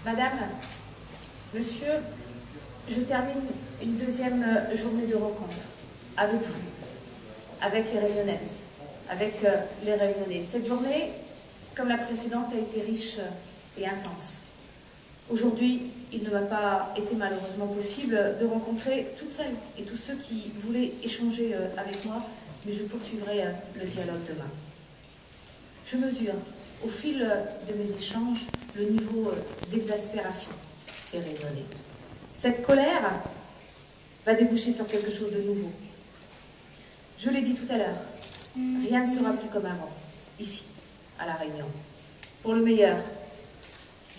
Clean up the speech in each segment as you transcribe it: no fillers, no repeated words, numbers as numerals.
Madame, Monsieur, je termine une deuxième journée de rencontre avec vous, avec les Réunionnaises, avec les Réunionnais. Cette journée, comme la précédente, a été riche et intense. Aujourd'hui, il ne m'a pas été malheureusement possible de rencontrer toutes celles et tous ceux qui voulaient échanger avec moi, mais je poursuivrai le dialogue demain. Je mesure, au fil de mes échanges, le niveau d'exaspération des Réunionnais. Cette colère va déboucher sur quelque chose de nouveau. Je l'ai dit tout à l'heure, rien ne sera plus comme avant, ici, à La Réunion. Pour le meilleur,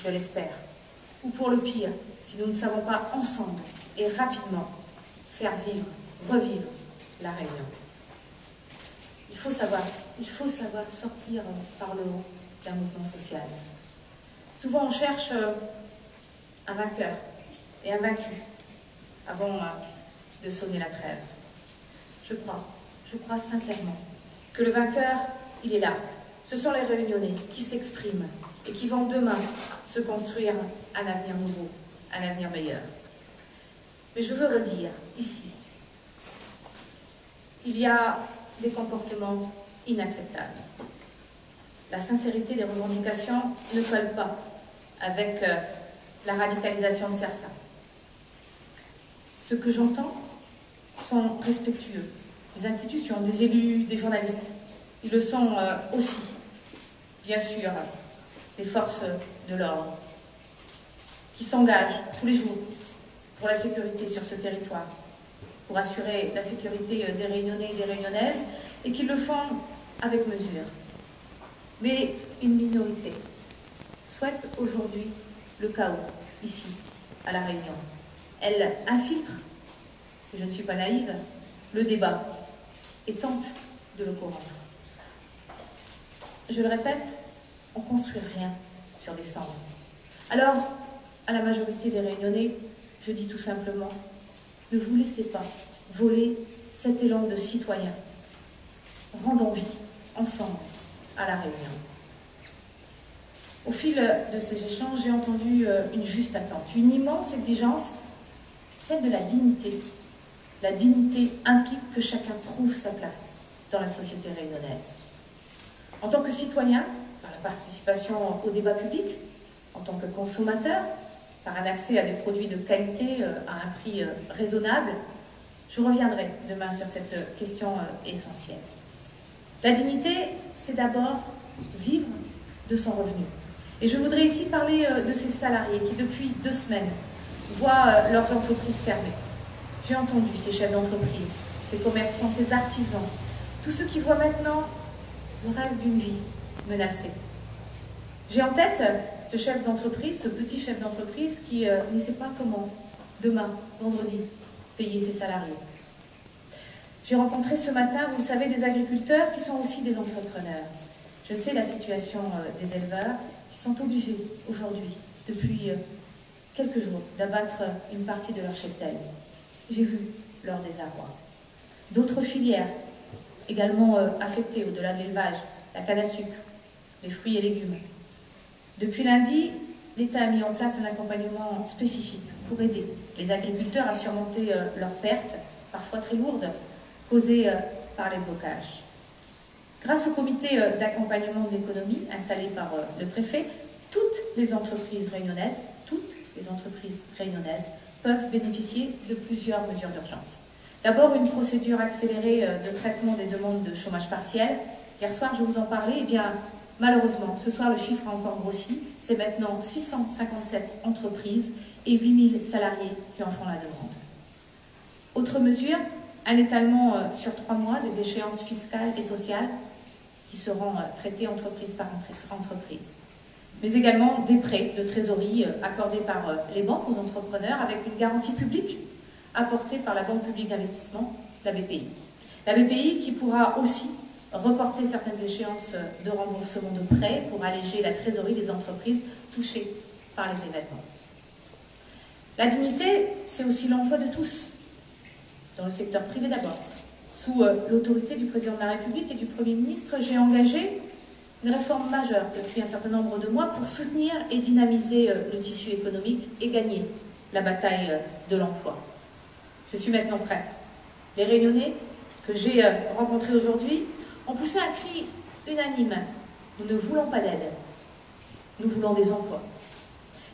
je l'espère, ou pour le pire, si nous ne savons pas ensemble et rapidement faire vivre, revivre La Réunion. Il faut savoir sortir par le haut d'un mouvement social. Souvent on cherche un vainqueur et un vaincu avant de sonner la trêve. Je crois sincèrement que le vainqueur, il est là. Ce sont les Réunionnais qui s'expriment et qui vont demain se construire un avenir nouveau, un avenir meilleur. Mais je veux redire ici, il y a des comportements inacceptables. La sincérité des revendications ne colle pas avec la radicalisation de certains. Ceux que j'entends sont respectueux des institutions, des élus, des journalistes. Ils le sont aussi, bien sûr, des forces de l'ordre, qui s'engagent tous les jours pour la sécurité sur ce territoire, pour assurer la sécurité des Réunionnais et des Réunionnaises, et qui le font avec mesure. Mais une minorité souhaite aujourd'hui le chaos, ici, à La Réunion. Elle infiltre, et je ne suis pas naïve, le débat et tente de le corrompre. Je le répète, on ne construit rien sur des cendres. Alors, à la majorité des Réunionnais, je dis tout simplement, ne vous laissez pas voler cet élan de citoyens. Rendons vie, ensemble, à La Réunion. Au fil de ces échanges, j'ai entendu une juste attente, une immense exigence, celle de la dignité. La dignité implique que chacun trouve sa place dans la société réunionnaise. En tant que citoyen, par la participation au débat public, en tant que consommateur, par un accès à des produits de qualité à un prix raisonnable, je reviendrai demain sur cette question essentielle. La dignité, c'est d'abord vivre de son revenu. Et je voudrais ici parler de ces salariés qui, depuis 2 semaines, voient leurs entreprises fermées. J'ai entendu ces chefs d'entreprise, ces commerçants, ces artisans, tous ceux qui voient maintenant le rêve d'une vie menacée. J'ai en tête ce chef d'entreprise, ce petit chef d'entreprise qui ne sait pas comment, demain, vendredi, payer ses salariés. J'ai rencontré ce matin, vous le savez, des agriculteurs qui sont aussi des entrepreneurs. Je sais la situation des éleveurs qui sont obligés aujourd'hui, depuis quelques jours, d'abattre une partie de leur cheptel. J'ai vu leur désarroi. D'autres filières, également affectées au-delà de l'élevage, la canne à sucre, les fruits et légumes. Depuis lundi, l'État a mis en place un accompagnement spécifique pour aider les agriculteurs à surmonter leurs pertes, parfois très lourdes, causées par les blocages. Grâce au comité d'accompagnement de l'économie installé par le préfet, toutes les entreprises réunionnaises peuvent bénéficier de plusieurs mesures d'urgence. D'abord, une procédure accélérée de traitement des demandes de chômage partiel. Hier soir, je vous en parlais, eh bien, malheureusement, ce soir, le chiffre a encore grossi. C'est maintenant 657 entreprises et 8000 salariés qui en font la demande. Autre mesure, un étalement sur 3 mois des échéances fiscales et sociales qui seront traitées entreprise par entreprise. Mais également des prêts de trésorerie accordés par les banques aux entrepreneurs avec une garantie publique apportée par la Banque publique d'investissement, la BPI. La BPI qui pourra aussi reporter certaines échéances de remboursement de prêts pour alléger la trésorerie des entreprises touchées par les événements. La dignité, c'est aussi l'emploi de tous, dans le secteur privé d'abord. Sous l'autorité du président de la République et du Premier ministre, j'ai engagé une réforme majeure depuis un certain nombre de mois pour soutenir et dynamiser le tissu économique et gagner la bataille de l'emploi. Je suis maintenant prête. Les Réunionnais que j'ai rencontrés aujourd'hui ont poussé un cri unanime. Nous ne voulons pas d'aide, nous voulons des emplois.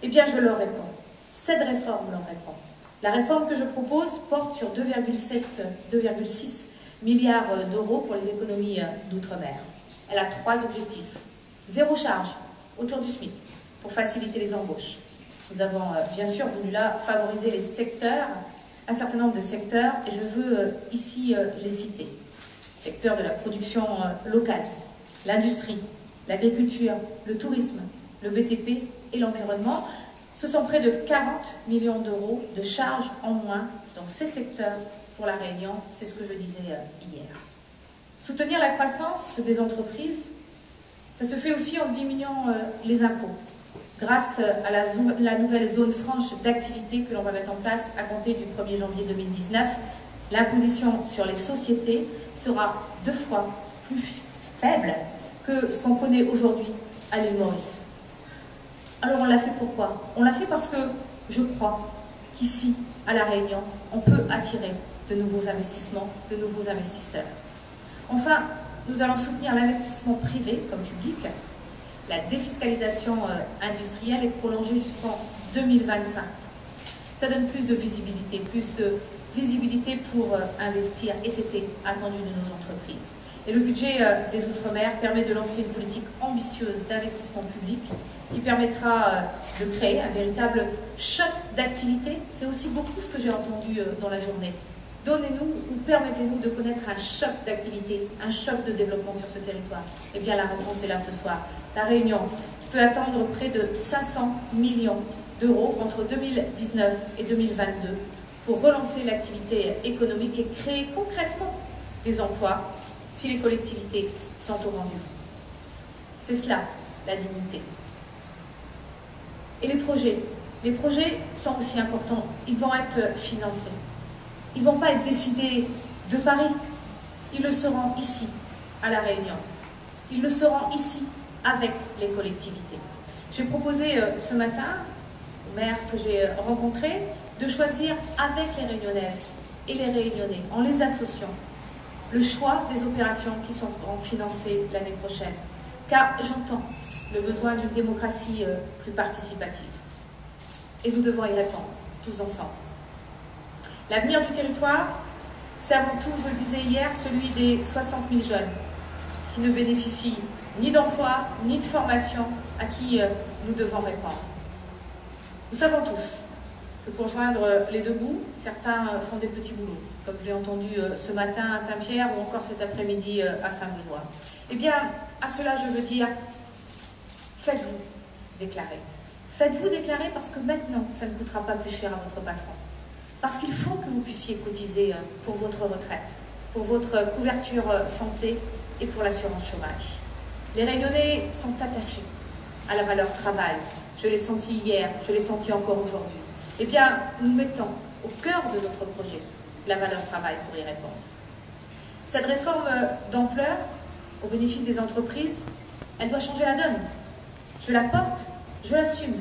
Eh bien, je leur réponds. Cette réforme leur répond. La réforme que je propose porte sur 2,6 milliards d'euros pour les économies d'outre-mer. Elle a 3 objectifs. 0 charge autour du SMIC pour faciliter les embauches. Nous avons bien sûr voulu là favoriser les secteurs, un certain nombre de secteurs, et je veux ici les citer. Secteur de la production locale, l'industrie, l'agriculture, le tourisme, le BTP et l'environnement. Ce sont près de 40 millions d'euros de charges en moins dans ces secteurs pour la Réunion, c'est ce que je disais hier. Soutenir la croissance des entreprises, ça se fait aussi en diminuant les impôts, grâce à la nouvelle zone franche d'activité que l'on va mettre en place à compter du 1er janvier 2019. L'imposition sur les sociétés sera 2 fois plus faible que ce qu'on connaît aujourd'hui à l'île Maurice. Alors on l'a fait pourquoi? On l'a fait parce que je crois qu'ici, à La Réunion, on peut attirer de nouveaux investissements, de nouveaux investisseurs. Enfin, nous allons soutenir l'investissement privé comme public. La défiscalisation industrielle est prolongée jusqu'en 2025. Ça donne plus de visibilité pour investir, et c'était attendu de nos entreprises. Et le budget des Outre-mer permet de lancer une politique ambitieuse d'investissement public qui permettra de créer un véritable choc d'activité. C'est aussi beaucoup ce que j'ai entendu dans la journée. Donnez-nous ou permettez-nous de connaître un choc d'activité, un choc de développement sur ce territoire. Eh bien, la réponse est là ce soir. La Réunion peut attendre près de 500 millions d'euros entre 2019 et 2022 pour relancer l'activité économique et créer concrètement des emplois si les collectivités sont au rendez-vous. C'est cela, la dignité. Et les projets sont aussi importants. Ils vont être financés. Ils ne vont pas être décidés de Paris. Ils le seront ici, à La Réunion. Ils le seront ici, avec les collectivités. J'ai proposé ce matin aux maires que j'ai rencontrés de choisir avec les Réunionnaises et les Réunionnais, en les associant, le choix des opérations qui seront financées l'année prochaine. Car j'entends le besoin d'une démocratie plus participative. Et nous devons y répondre, tous ensemble. L'avenir du territoire, c'est avant tout, je le disais hier, celui des 60 000 jeunes qui ne bénéficient ni d'emploi, ni de formation, à qui nous devons répondre. Nous savons tous que pour joindre les deux bouts, certains font des petits boulots, comme je l'ai entendu ce matin à Saint-Pierre ou encore cet après-midi à Saint-Benoît. Eh bien, à cela je veux dire, faites-vous déclarer. Faites-vous déclarer parce que maintenant, ça ne coûtera pas plus cher à votre patron. Parce qu'il faut que vous puissiez cotiser pour votre retraite, pour votre couverture santé et pour l'assurance chômage. Les Réunionnais sont attachés à la valeur travail. Je l'ai senti hier, je l'ai senti encore aujourd'hui. Eh bien, nous mettons au cœur de notre projet la valeur travail pour y répondre. Cette réforme d'ampleur, au bénéfice des entreprises, elle doit changer la donne. Je la porte, je l'assume,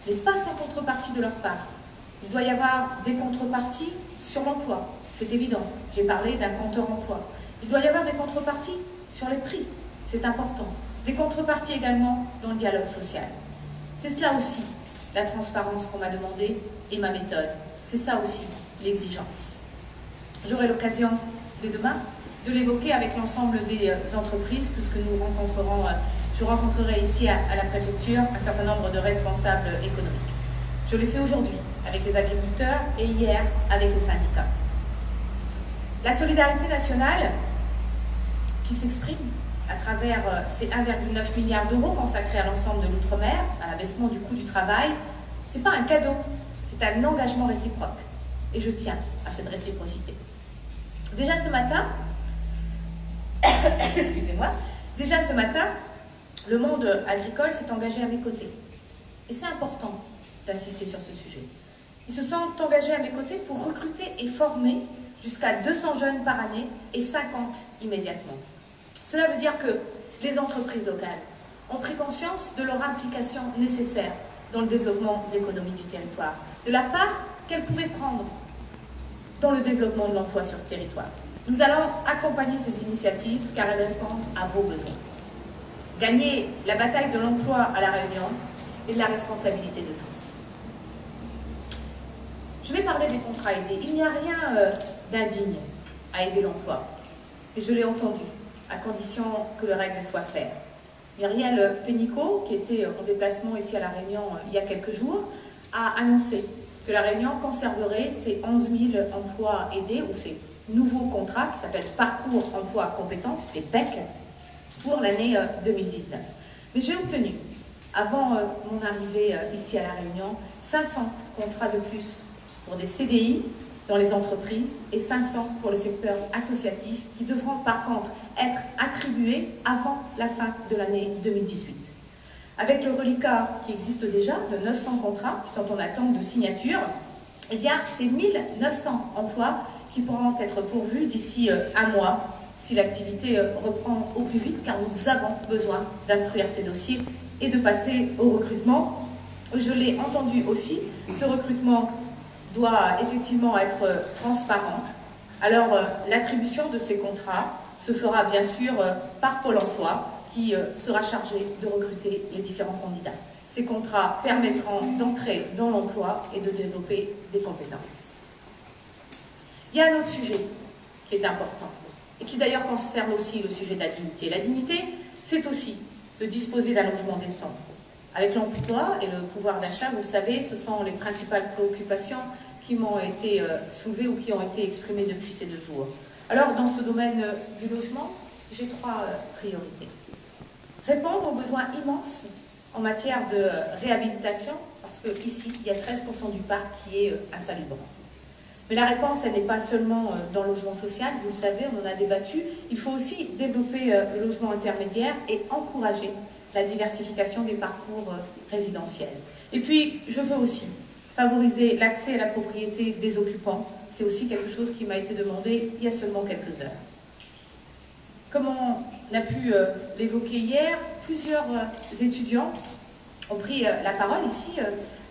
mais pas sans contrepartie de leur part. Il doit y avoir des contreparties sur l'emploi, c'est évident. J'ai parlé d'un compteur emploi. Il doit y avoir des contreparties sur les prix, c'est important. Des contreparties également dans le dialogue social. C'est cela aussi, la transparence qu'on m'a demandé et ma méthode. C'est ça aussi, l'exigence. J'aurai l'occasion dès demain de l'évoquer avec l'ensemble des entreprises, puisque je rencontrerai ici à la préfecture un certain nombre de responsables économiques. Je l'ai fait aujourd'hui avec les agriculteurs et hier avec les syndicats. La solidarité nationale qui s'exprime à travers ces 1,9 milliard d'euros consacrés à l'ensemble de l'outre-mer, à l'abaissement du coût du travail, ce n'est pas un cadeau, c'est un engagement réciproque. Et je tiens à cette réciprocité. Déjà ce matin, excusez-moi, le monde agricole s'est engagé à mes côtés. Et c'est important d'insister sur ce sujet. Ils se sont engagés à mes côtés pour recruter et former jusqu'à 200 jeunes par année et 50 immédiatement. Cela veut dire que les entreprises locales ont pris conscience de leur implication nécessaire dans le développement de l'économie du territoire, de la part qu'elles pouvaient prendre dans le développement de l'emploi sur ce territoire. Nous allons accompagner ces initiatives car elles répondent à vos besoins. Gagner la bataille de l'emploi à La Réunion est de la responsabilité de tous. Je vais parler des contrats aidés. Il n'y a rien d'indigne à aider l'emploi. Et je l'ai entendu, à condition que les règles soient claires. Myriel Pénicaud, qui était en déplacement ici à La Réunion il y a quelques jours, a annoncé que La Réunion conserverait ses 11 000 emplois aidés, ou ses nouveaux contrats, qui s'appellent Parcours Emploi Compétences, les PEC, pour l'année 2019. Mais j'ai obtenu, avant mon arrivée ici à La Réunion, 500 contrats de plus pour des CDI dans les entreprises et 500 pour le secteur associatif qui devront par contre être attribués avant la fin de l'année 2018. Avec le reliquat qui existe déjà de 900 contrats qui sont en attente de signature, eh bien c'est 1900 emplois qui pourront être pourvus d'ici un mois si l'activité reprend au plus vite, car nous avons besoin d'instruire ces dossiers et de passer au recrutement. Je l'ai entendu aussi, ce recrutement doit effectivement être transparent. Alors, l'attribution de ces contrats se fera bien sûr par Pôle emploi, qui sera chargé de recruter les différents candidats. Ces contrats permettront d'entrer dans l'emploi et de développer des compétences. Il y a un autre sujet qui est important, et qui d'ailleurs concerne aussi le sujet de la dignité. La dignité, c'est aussi de disposer d'un logement décent. Avec l'emploi et le pouvoir d'achat, vous le savez, ce sont les principales préoccupations qui m'ont été soulevées ou qui ont été exprimées depuis ces 2 jours. Alors, dans ce domaine du logement, j'ai 3 priorités. Répondre aux besoins immenses en matière de réhabilitation, parce qu'ici, il y a 13% du parc qui est insalubre. Mais la réponse, elle n'est pas seulement dans le logement social, vous le savez, on en a débattu. Il faut aussi développer le logement intermédiaire et encourager la diversification des parcours résidentiels. Et puis, je veux aussi favoriser l'accès à la propriété des occupants. C'est aussi quelque chose qui m'a été demandé il y a seulement quelques heures. Comme on a pu l'évoquer hier, plusieurs étudiants ont pris la parole ici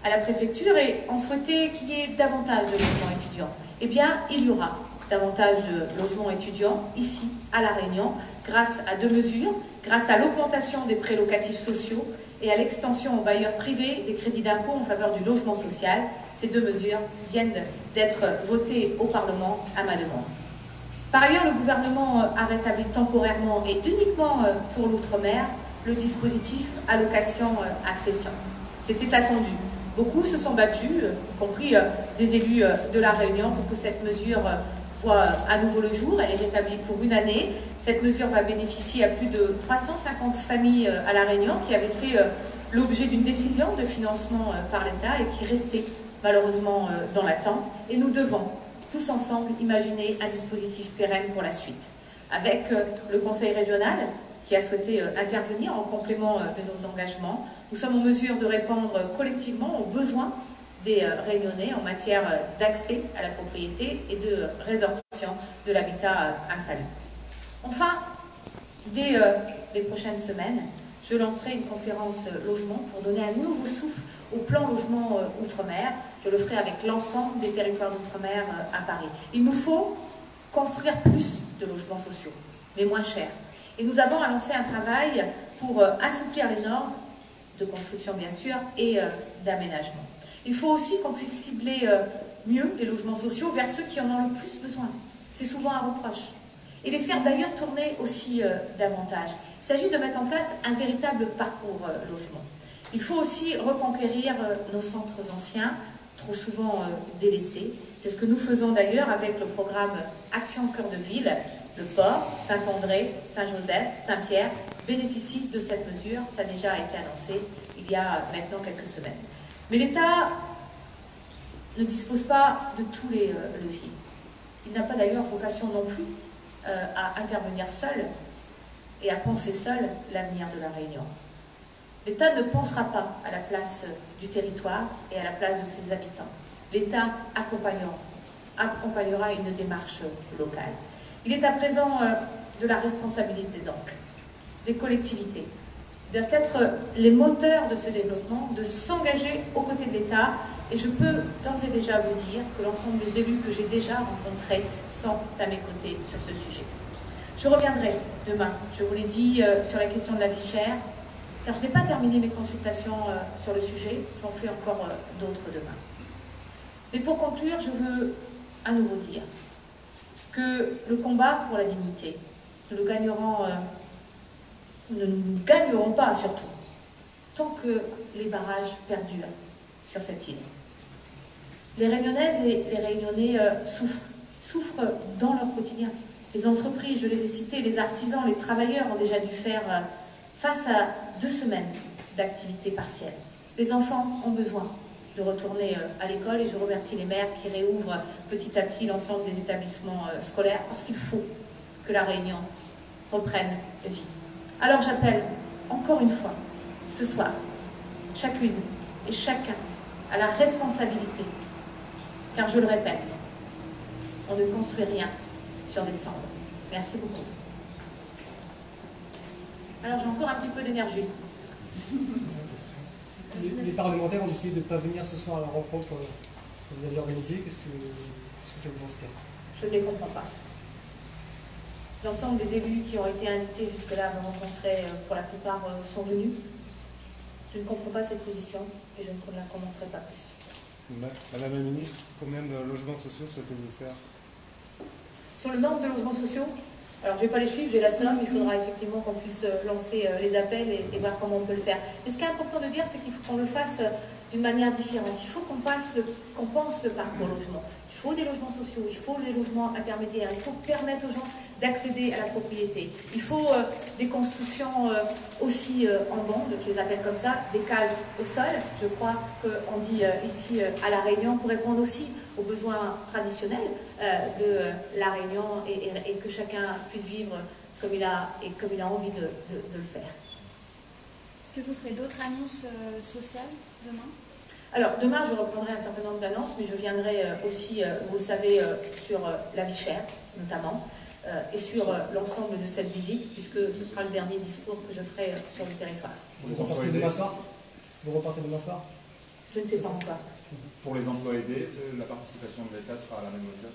à la préfecture et ont souhaité qu'il y ait davantage de logements étudiants. Eh bien, il y aura davantage de logements étudiants ici à La Réunion grâce à 2 mesures, grâce à l'augmentation des prêts locatifs sociaux et à l'extension aux bailleurs privés des crédits d'impôt en faveur du logement social. Ces 2 mesures viennent d'être votées au Parlement à ma demande. Par ailleurs, le gouvernement a rétabli temporairement et uniquement pour l'outre-mer le dispositif allocation-accession. C'était attendu. Beaucoup se sont battus, y compris des élus de La Réunion, pour que cette mesure voit à nouveau le jour. Elle est rétablie pour 1 année. Cette mesure va bénéficier à plus de 350 familles à La Réunion qui avaient fait l'objet d'une décision de financement par l'État et qui restaient malheureusement dans l'attente. Et nous devons tous ensemble imaginer un dispositif pérenne pour la suite. Avec le Conseil régional qui a souhaité intervenir en complément de nos engagements, nous sommes en mesure de répondre collectivement aux besoins des Réunionnais en matière d'accès à la propriété et de résorption de l'habitat insalubre. Enfin, dès les prochaines semaines, je lancerai une conférence logement pour donner un nouveau souffle au plan logement outre-mer. Je le ferai avec l'ensemble des territoires d'outre-mer à Paris. Il nous faut construire plus de logements sociaux, mais moins chers. Et nous avons lancé un travail pour assouplir les normes de construction, bien sûr, et d'aménagement. Il faut aussi qu'on puisse cibler mieux les logements sociaux vers ceux qui en ont le plus besoin. C'est souvent un reproche. Et les faire d'ailleurs tourner aussi davantage. Il s'agit de mettre en place un véritable parcours logement. Il faut aussi reconquérir nos centres anciens, trop souvent délaissés. C'est ce que nous faisons d'ailleurs avec le programme Action Cœur de Ville. Le Port, Saint-André, Saint-Joseph, Saint-Pierre bénéficient de cette mesure. Ça a déjà été annoncé il y a maintenant quelques semaines. Mais l'État ne dispose pas de tous les leviers. Il n'a pas d'ailleurs vocation non plus à intervenir seul et à penser seul l'avenir de La Réunion. L'État ne pensera pas à la place du territoire et à la place de ses habitants. L'État accompagnera une démarche locale. Il est à présent de la responsabilité donc des collectivités doivent être les moteurs de ce développement, de s'engager aux côtés de l'État. Et je peux d'ores et déjà vous dire que l'ensemble des élus que j'ai déjà rencontrés sont à mes côtés sur ce sujet. Je reviendrai demain, je vous l'ai dit, sur la question de la vie chère, car je n'ai pas terminé mes consultations sur le sujet, j'en ferai encore d'autres demain. Mais pour conclure, je veux à nouveau dire que le combat pour la dignité, nous ne gagnerons pas surtout, tant que les barrages perdurent sur cette île. Les Réunionnaises et les Réunionnais souffrent dans leur quotidien. Les entreprises, je les ai citées, les artisans, les travailleurs ont déjà dû faire face à 2 semaines d'activité partielle. Les enfants ont besoin de retourner à l'école et je remercie les maires qui réouvrent petit à petit l'ensemble des établissements scolaires parce qu'il faut que la Réunion reprenne vie. Alors j'appelle encore une fois, ce soir, chacune et chacun à la responsabilité, car je le répète, on ne construit rien sur des cendres. Merci beaucoup. Alors j'ai encore un petit peu d'énergie. Les parlementaires ont décidé de ne pas venir ce soir à la rencontre que vous avez organisée. Qu'est-ce que ça vous inspire? Je ne les comprends pas. L'ensemble des élus qui ont été invités jusque-là à me rencontrer, pour la plupart, sont venus. Je ne comprends pas cette position et je ne la commenterai pas plus. Madame la ministre, combien de logements sociaux souhaitez-vous faire? Sur le nombre de logements sociaux, alors je n'ai pas les chiffres, j'ai la somme, il faudra effectivement qu'on puisse lancer les appels et voir comment on peut le faire. Mais ce qui est important de dire, c'est qu'il faut qu'on le fasse d'une manière différente. Il faut qu'on pense le parcours logement. Il faut des logements sociaux, il faut des logements intermédiaires, il faut permettre aux gens d'accéder à la propriété. Il faut des constructions aussi en bande, je les appelle comme ça, des cases au sol. Je crois qu'on dit ici à La Réunion pour répondre aussi aux besoins traditionnels de La Réunion et que chacun puisse vivre comme il a envie de le faire. Est-ce que vous ferez d'autres annonces sociales demain? Alors, demain, je reprendrai un certain nombre d'annonces, mais je viendrai aussi, vous le savez, sur la vie chère, notamment, et sur l'ensemble de cette visite, puisque ce sera le dernier discours que je ferai sur le territoire. Vous repartez demain soir? Vous repartez demain soir? Je ne sais pas encore. Pour les emplois aidés, la participation de l'État sera à la même hauteur?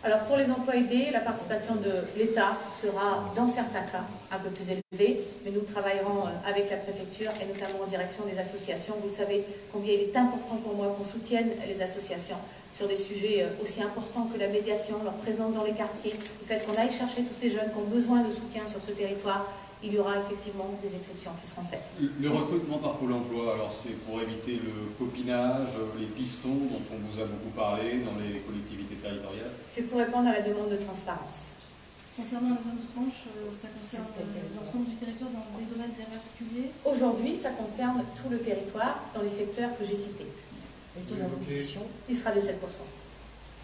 Alors, pour les emplois aidés, la participation de l'État sera, dans certains cas, un peu plus élevée, mais nous travaillerons avec la préfecture et notamment en direction des associations. Vous savez combien il est important pour moi qu'on soutienne les associations sur des sujets aussi importants que la médiation, leur présence dans les quartiers, le fait qu'on aille chercher tous ces jeunes qui ont besoin de soutien sur ce territoire. Il y aura effectivement des exceptions qui seront faites. Le recrutement par Pôle emploi, alors c'est pour éviter le copinage, les pistons dont on vous a beaucoup parlé dans les collectivités territoriales? C'est pour répondre à la demande de transparence. Concernant les zones franches, ça concerne l'ensemble du territoire dans des domaines bien particuliers? Aujourd'hui, ça concerne tout le territoire dans les secteurs que j'ai cités. Et le taux d'imposition? Il sera de 7%.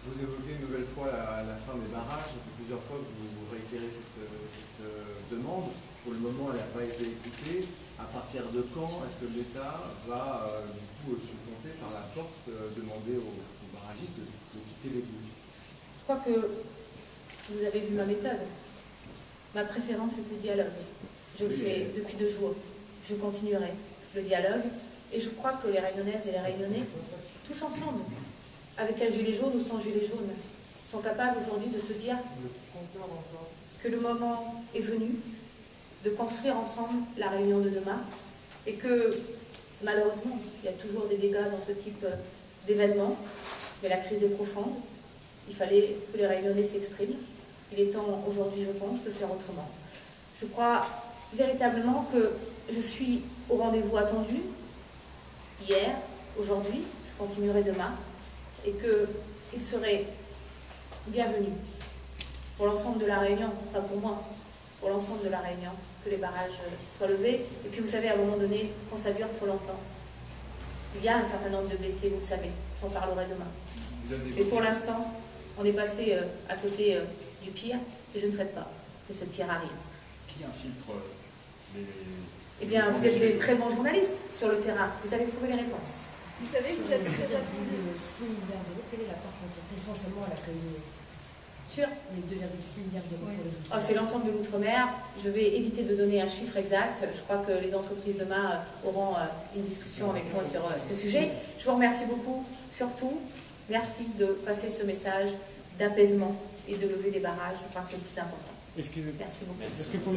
Vous évoquez une nouvelle fois la fin des barrages. Plusieurs fois, vous réitérez cette demande. Pour le moment, elle n'a pas été écoutée. À partir de quand est-ce que l'État va du coup supplanter par la force demander aux barragistes de quitter les boues? Je crois que vous avez vu ma méthode. Ma préférence est le dialogue. Je le fais depuis 2 jours. Je continuerai le dialogue. Et je crois que les Réunionnaises et les Réunionnais, tous ensemble, avec un gilet jaune ou sans gilet jaune, sont capables aujourd'hui de se dire que le moment est venu de construire ensemble la Réunion de demain et que malheureusement il y a toujours des dégâts dans ce type d'événements, mais la crise est profonde, il fallait que les Réunionnais s'expriment, il est temps aujourd'hui je pense de faire autrement. Je crois véritablement que je suis au rendez-vous attendu, hier, aujourd'hui, je continuerai demain, et qu'il serait bienvenu pour l'ensemble de la Réunion, pas pour moi, pour l'ensemble de la Réunion, que les barrages soient levés. Et puis vous savez, à un moment donné, quand ça dure trop longtemps, il y a un certain nombre de blessés, vous le savez, j'en parlerai demain. Et pour l'instant, on est passé à côté du pire, et je ne souhaite pas que ce pire arrive. Qui infiltre les... Eh bien, vous êtes des très bons journalistes sur le terrain, vous avez trouvé les réponses. Vous savez que vous êtes très attendu. 6 milliards d'euros, quelle est la part consacrée essentiellement à l'accueil? Sur les 2,6 milliards d'euros pour les Oh, outre-mer. c'est l'ensemble de l'outre-mer. Je vais éviter de donner un chiffre exact. Je crois que les entreprises demain auront une discussion avec moi sur ce sujet. Je vous remercie beaucoup. Surtout, merci de passer ce message d'apaisement et de lever des barrages. Je crois que c'est le plus important. Excusez-moi. Merci beaucoup. Est-ce que pour